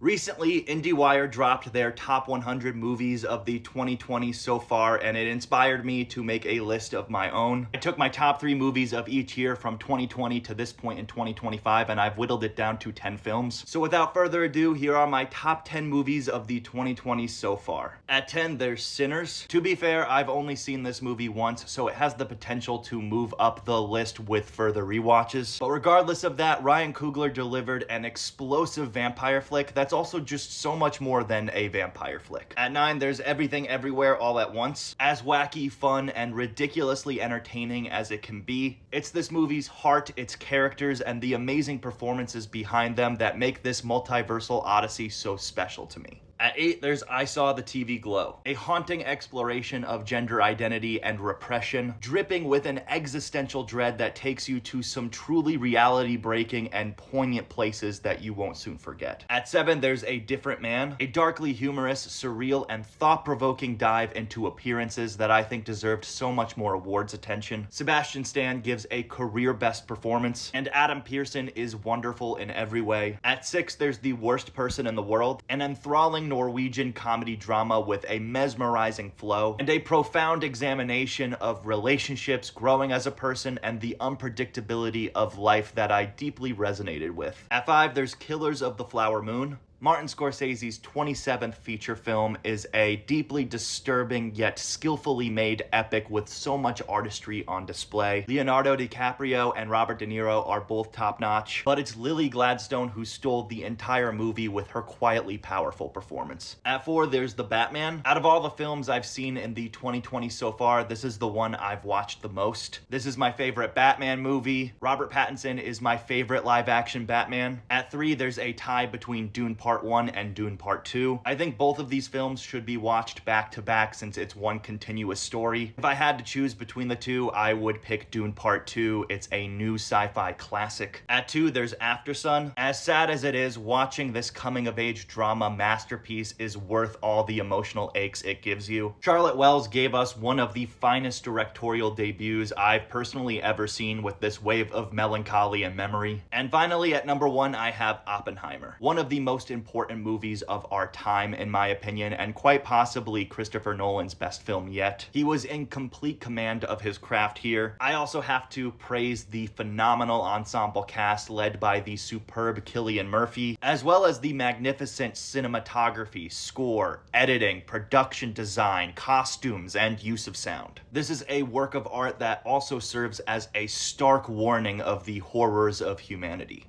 Recently, IndieWire dropped their top 100 movies of the 2020s so far, and it inspired me to make a list of my own. I took my top 3 movies of each year from 2020 to this point in 2025, and I've whittled it down to 10 films. So without further ado, here are my top 10 movies of the 2020s so far. At 10, there's Sinners. To be fair, I've only seen this movie once, so it has the potential to move up the list with further rewatches. But regardless of that, Ryan Coogler delivered an explosive vampire flick that's also just so much more than a vampire flick. At 9, there's Everything Everywhere All at Once. As wacky, fun, and ridiculously entertaining as it can be, it's this movie's heart, its characters, and the amazing performances behind them that make this multiversal odyssey so special to me. At 8, there's I Saw the TV Glow, a haunting exploration of gender identity and repression, dripping with an existential dread that takes you to some truly reality-breaking and poignant places that you won't soon forget. At 7, there's A Different Man, a darkly humorous, surreal, and thought-provoking dive into appearances that I think deserved so much more awards attention. Sebastian Stan gives a career-best performance, and Adam Pearson is wonderful in every way. At 6, there's The Worst Person in the World, an enthralling Norwegian comedy drama with a mesmerizing flow and a profound examination of relationships, growing as a person, and the unpredictability of life that I deeply resonated with. At 5, there's Killers of the Flower Moon. Martin Scorsese's 27th feature film is a deeply disturbing yet skillfully made epic with so much artistry on display. Leonardo DiCaprio and Robert De Niro are both top-notch, but it's Lily Gladstone who stole the entire movie with her quietly powerful performance. At 4, there's The Batman. Out of all the films I've seen in the 2020 so far, this is the one I've watched the most. This is my favorite Batman movie. Robert Pattinson is my favorite live-action Batman. At 3, there's a tie between Dune Part 1 and Dune Part 2. I think both of these films should be watched back to back since it's one continuous story. If I had to choose between the two, I would pick Dune Part 2. It's a new sci-fi classic. At 2, there's Aftersun. As sad as it is, watching this coming-of-age drama masterpiece is worth all the emotional aches it gives you. Charlotte Wells gave us one of the finest directorial debuts I've personally ever seen with this wave of melancholy and memory. And finally, at number 1, I have Oppenheimer. One of the most important movies of our time, in my opinion, and quite possibly Christopher Nolan's best film yet. He was in complete command of his craft here. I also have to praise the phenomenal ensemble cast led by the superb Cillian Murphy, as well as the magnificent cinematography, score, editing, production design, costumes, and use of sound. This is a work of art that also serves as a stark warning of the horrors of humanity.